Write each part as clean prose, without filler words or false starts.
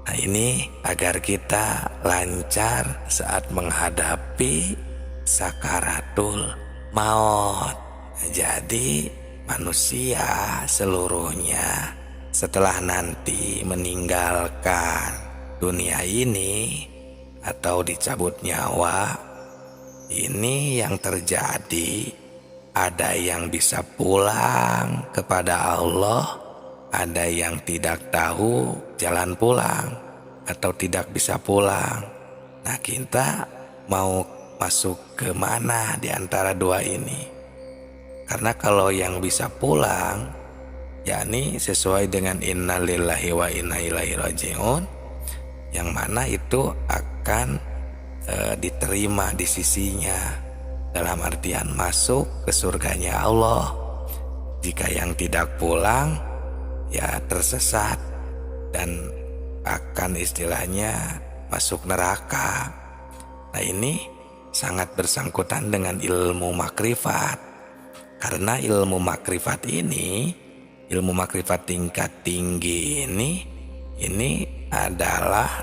Nah ini agar kita lancar saat menghadapi sakaratul maut. Nah, jadi manusia seluruhnya setelah nanti meninggalkan dunia ini atau dicabut nyawa, ini yang terjadi, ada yang bisa pulang kepada Allah, ada yang tidak tahu jalan pulang atau tidak bisa pulang. Nah kita mau masuk ke mana di antara dua ini? Karena kalau yang bisa pulang, yakni sesuai dengan innalillahi wa inna ilaihi raji'un, yang mana itu akan diterima di sisinya, dalam artian masuk ke surganya Allah. Jika yang tidak pulang, ya tersesat dan akan istilahnya masuk neraka. Nah ini sangat bersangkutan dengan ilmu makrifat, karena ilmu makrifat ini, ilmu makrifat tingkat tinggi ini adalah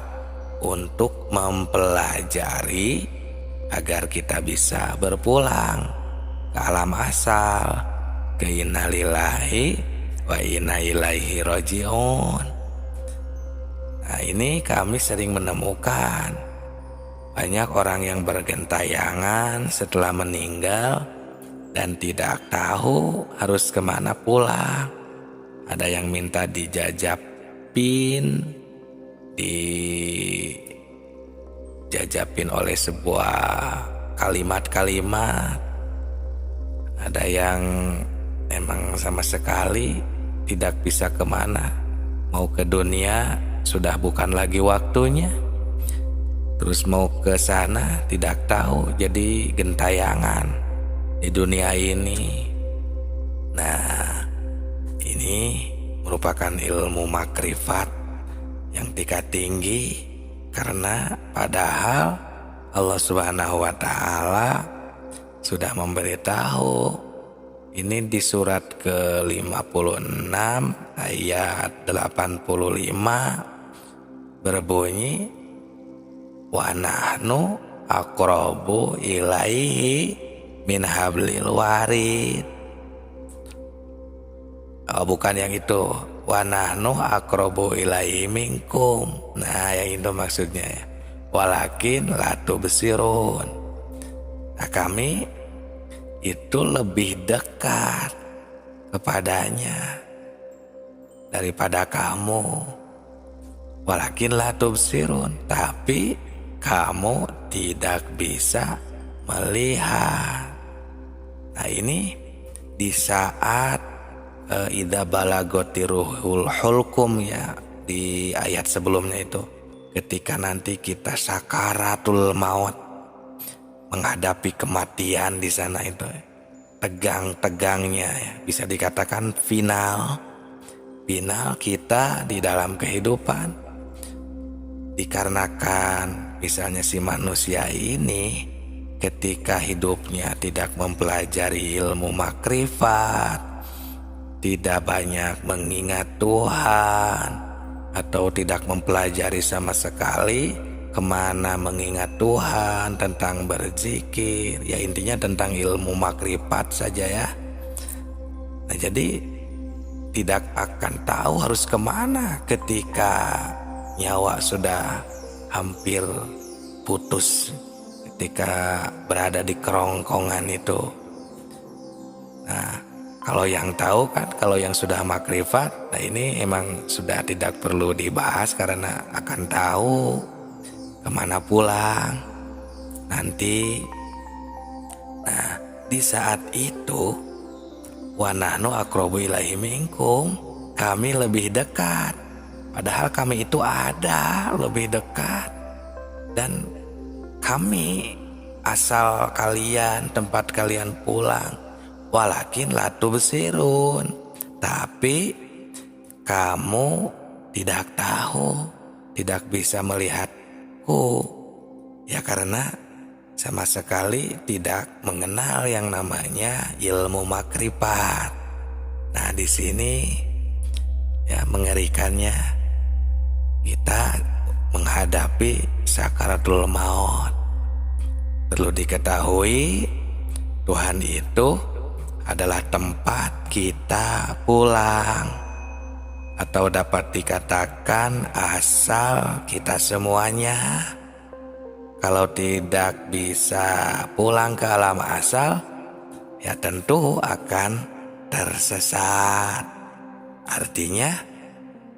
untuk mempelajari agar kita bisa berpulang ke alam asal, ke innalillahi wa inna ilaihi raji'un. Nah ini kami sering menemukan banyak orang yang bergentayangan setelah meninggal dan tidak tahu harus kemana pulang. Ada yang minta dijajapin, dijajapin oleh sebuah kalimat-kalimat. Ada yang emang sama sekali tidak bisa kemana, mau ke dunia sudah bukan lagi waktunya, terus mau ke sana tidak tahu, jadi gentayangan di dunia ini. Nah ini merupakan ilmu makrifat yang tingkat tinggi, karena padahal Allah Subhanahu wa Ta'ala sudah memberitahu ini di surat ke-56 ayat 85 berbunyi, wa nahnu aqrabu ilaihi min hablil warid. Oh, bukan yang itu, wa nahnu aqrabu ilaihi minkum. Nah yang itu maksudnya ya, walakin la tubsirun. Nah kami itu lebih dekat kepadanya daripada kamu, walakin la tubsirun, tapi kamu tidak bisa melihat. Nah ini di saat idza balagoti ruhul hulkum, ya di ayat sebelumnya itu, ketika nanti kita sakaratul maut, menghadapi kematian di sana itu tegang-tegangnya, ya bisa dikatakan final kita di dalam kehidupan. Dikarenakan misalnya si manusia ini ketika hidupnya tidak mempelajari ilmu makrifat, tidak banyak mengingat Tuhan, atau tidak mempelajari sama sekali kemana mengingat Tuhan, tentang berzikir, ya intinya tentang ilmu makrifat saja ya. Nah jadi tidak akan tahu harus kemana ketika nyawa sudah hampir putus, ketika berada di kerongkongan itu. Nah kalau yang tahu kan, kalau yang sudah makrifat, nah ini emang sudah tidak perlu dibahas karena akan tahu kemana pulang nanti. Nah di saat itu, wa nahnu aqrabu ilaihi minkum, kami lebih dekat, padahal kami itu ada lebih dekat, dan kami asal kalian, tempat kalian pulang. Walakin la tubsirun, tapi kamu tidak tahu, tidak bisa melihatku, ya karena sama sekali tidak mengenal yang namanya ilmu makrifat. Nah di sini ya mengerikannya, kita menghadapi sakaratul maut. Perlu diketahui, Tuhan itu adalah tempat kita pulang, atau dapat dikatakan asal kita semuanya. Kalau tidak bisa pulang ke alam asal, ya tentu akan tersesat. Artinya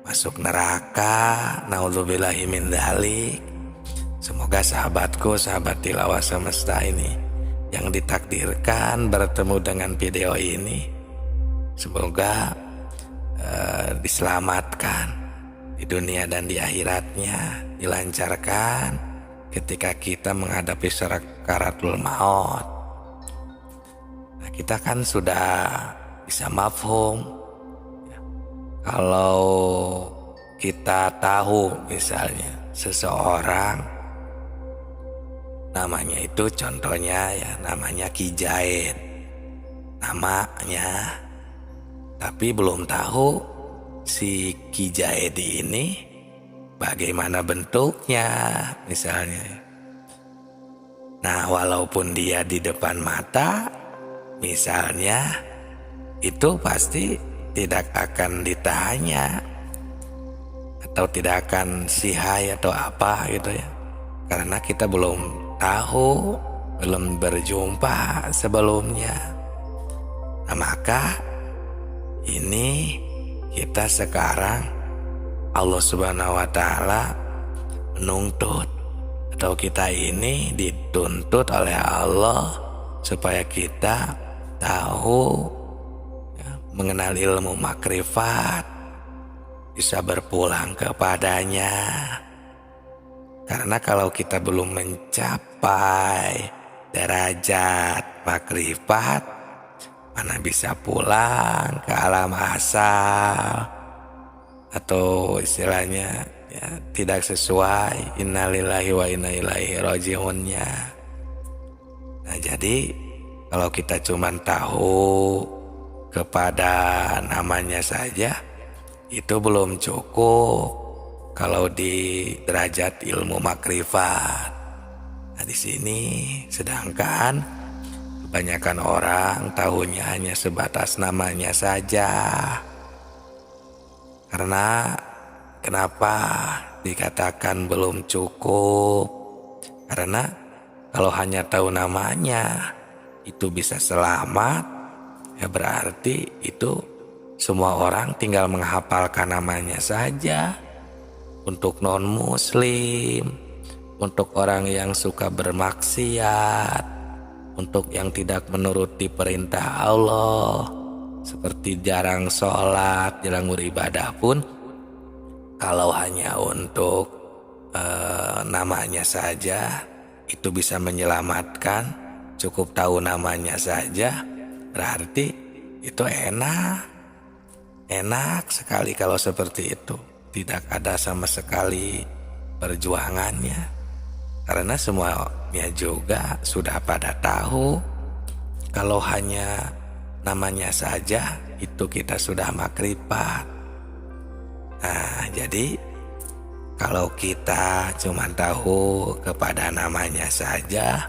masuk neraka. Naudzubillahi min dzalik. Semoga sahabatku, sahabat tilawah semesta ini yang ditakdirkan bertemu dengan video ini, semoga diselamatkan di dunia dan di akhiratnya, dilancarkan ketika kita menghadapi sakaratul maut. Nah, kita kan sudah bisa mafhum. Kalau kita tahu misalnya seseorang namanya itu, contohnya ya namanya Ki Jaid, namanya, tapi belum tahu si Ki Jaid ini bagaimana bentuknya misalnya. Nah, walaupun dia di depan mata misalnya, itu pasti tidak akan ditanya atau tidak akan sihai atau apa gitu ya, karena kita belum tahu, belum berjumpa sebelumnya. Nah, maka ini kita sekarang, Allah Subhanahu wa Ta'ala menuntut, atau kita ini dituntut oleh Allah supaya kita tahu ya, mengenal ilmu makrifat, bisa berpulang kepadanya. Karena kalau kita belum mencapai derajat makrifat, mana bisa pulang ke alam asal, atau istilahnya ya, tidak sesuai innalillahi wa inna ilaihi rajiunnya. Nah, jadi kalau kita cuma tahu kepada namanya saja, itu belum cukup kalau di derajat ilmu makrifat. Nah, di sini sedangkan kebanyakan orang tahunya hanya sebatas namanya saja. Karena kenapa dikatakan belum cukup? Karena kalau hanya tahu namanya itu bisa selamat, ya berarti itu semua orang tinggal menghafalkan namanya saja. Untuk non-muslim, untuk orang yang suka bermaksiat, untuk yang tidak menuruti perintah Allah, seperti jarang sholat, jarang beribadah pun, kalau hanya untuk namanya saja itu bisa menyelamatkan, cukup tahu namanya saja, berarti itu enak sekali kalau seperti itu. Tidak ada sama sekali perjuangannya, karena semuanya juga sudah pada tahu kalau hanya namanya saja itu kita sudah makrifat. Nah, jadi kalau kita cuma tahu kepada namanya saja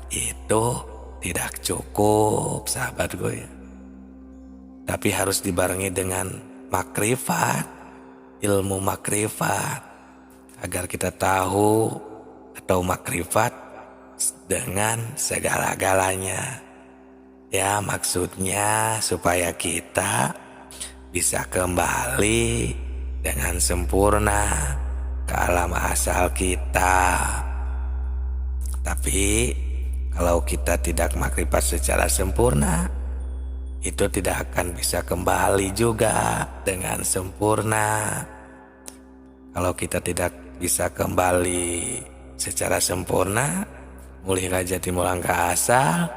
itu tidak cukup, sahabatku ya. Tapi harus dibarengi dengan makrifat, ilmu makrifat, agar kita tahu atau makrifat dengan segala-galanya. Ya, maksudnya supaya kita bisa kembali dengan sempurna ke alam asal kita. Tapi kalau kita tidak makrifat secara sempurna, itu tidak akan bisa kembali juga dengan sempurna. Kalau kita tidak bisa kembali secara sempurna, mulih raja timulang ke asal,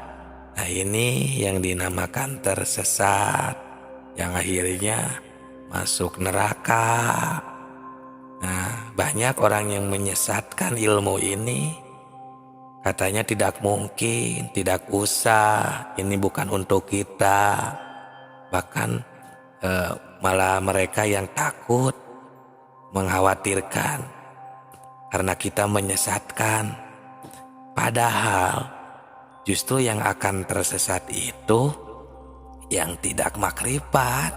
nah ini yang dinamakan tersesat, yang akhirnya masuk neraka. Nah, banyak orang yang menyesatkan ilmu ini. Katanya tidak mungkin, tidak usah, ini bukan untuk kita. Bahkan malah mereka yang takut, mengkhawatirkan karena kita menyesatkan. Padahal justru yang akan tersesat itu yang tidak makrifat,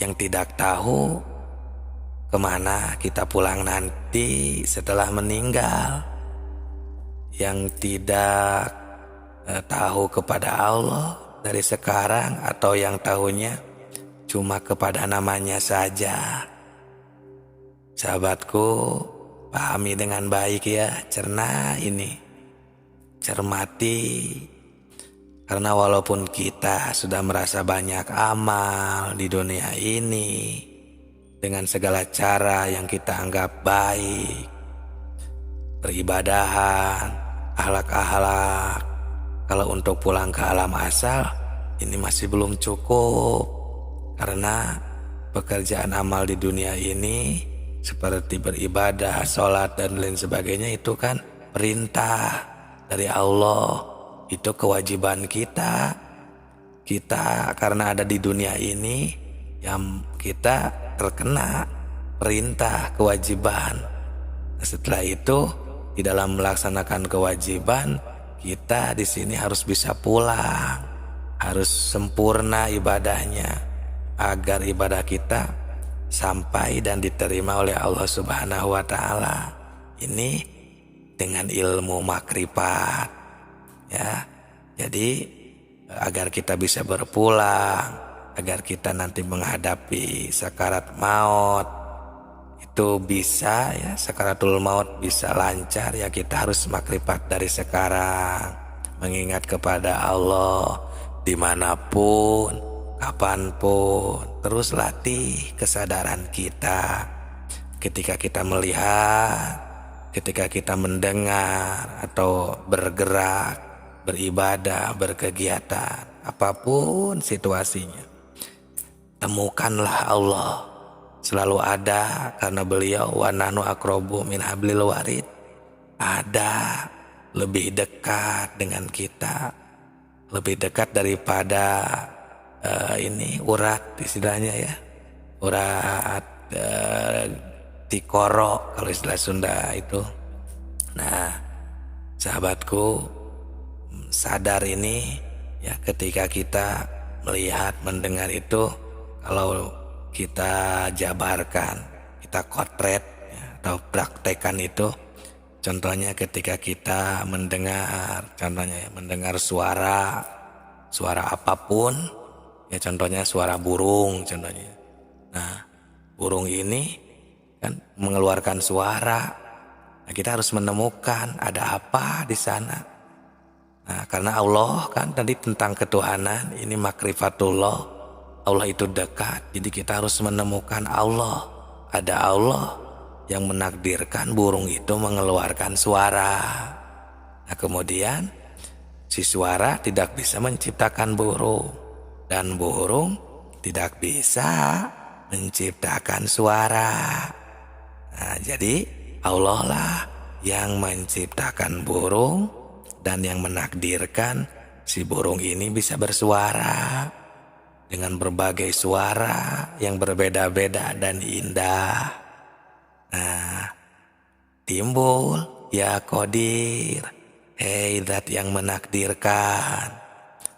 yang tidak tahu kemana kita pulang nanti setelah meninggal, yang tidak tahu kepada Allah dari sekarang, atau yang tahunya cuma kepada namanya saja. Sahabatku, pahami dengan baik ya, cerna ini, cermati. Karena walaupun kita sudah merasa banyak amal di dunia ini, dengan segala cara yang kita anggap baik, peribadahan, akhlak-akhlak, kalau untuk pulang ke alam asal, ini masih belum cukup. Karena pekerjaan amal di dunia ini, seperti beribadah, sholat, dan lain sebagainya, itu kan perintah dari Allah. Itu kewajiban kita. Kita karena ada di dunia ini, yang kita terkena perintah, kewajiban. Nah, setelah itu, di dalam melaksanakan kewajiban, kita di sini harus bisa pulang, harus sempurna ibadahnya, agar ibadah kita sampai dan diterima oleh Allah Subhanahu wa Ta'ala. Ini dengan ilmu makrifat, ya. Jadi agar kita bisa berpulang, agar kita nanti menghadapi sakarat maut itu bisa, ya, sakaratul maut bisa lancar, ya kita harus makrifat dari sekarang, mengingat kepada Allah dimanapun, kapanpun. Terus latih kesadaran kita ketika kita melihat, ketika kita mendengar atau bergerak, beribadah, berkegiatan, apapun situasinya, temukanlah Allah. Selalu ada, karena beliau wa nahnu aqrabu min hablil warid, ada, lebih dekat dengan kita, lebih dekat daripada ini urat, istilahnya ya, urat tikoro kalau istilah Sunda itu. Nah, sahabatku, sadar ini ya, ketika kita melihat, mendengar itu, kalau kita jabarkan, kita kotret, ya, atau praktekan itu. Contohnya ketika kita mendengar, contohnya mendengar suara apapun, ya contohnya suara burung contohnya. Nah, burung ini kan mengeluarkan suara. Nah, kita harus menemukan ada apa di sana. Nah, karena Allah kan tadi tentang ketuhanan, ini makrifatullah. Allah itu dekat, jadi kita harus menemukan Allah. Ada Allah yang menakdirkan burung itu mengeluarkan suara. Nah, kemudian si suara tidak bisa menciptakan burung, dan burung tidak bisa menciptakan suara. Nah, jadi Allah lah yang menciptakan burung dan yang menakdirkan si burung ini bisa bersuara dengan berbagai suara yang berbeda-beda dan indah. Nah, timbul ya Qadir, hei zat yang menakdirkan.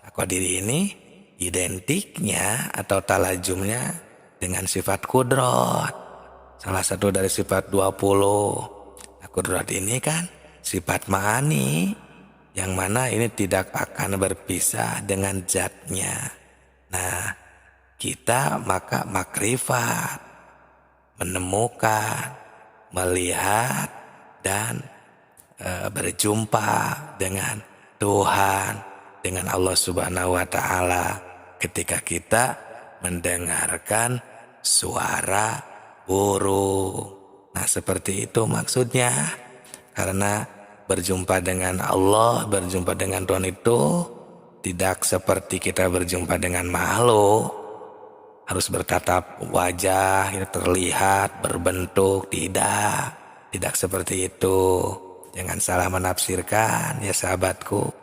Nah, Qadir ini identiknya atau talajumnya dengan sifat kudrat, salah satu dari sifat 20. Nah, kudrat ini kan sifat ma'ani, yang mana ini tidak akan berpisah dengan zatnya. Nah, kita maka makrifat, menemukan, melihat, dan berjumpa dengan Tuhan, dengan Allah Subhanahu wa Ta'ala, ketika kita mendengarkan suara burung. Nah, seperti itu maksudnya. Karena berjumpa dengan Allah, berjumpa dengan Tuhan itu tidak seperti kita berjumpa dengan makhluk, harus bertatap wajah, terlihat, berbentuk. Tidak seperti itu. Jangan salah menafsirkan ya sahabatku.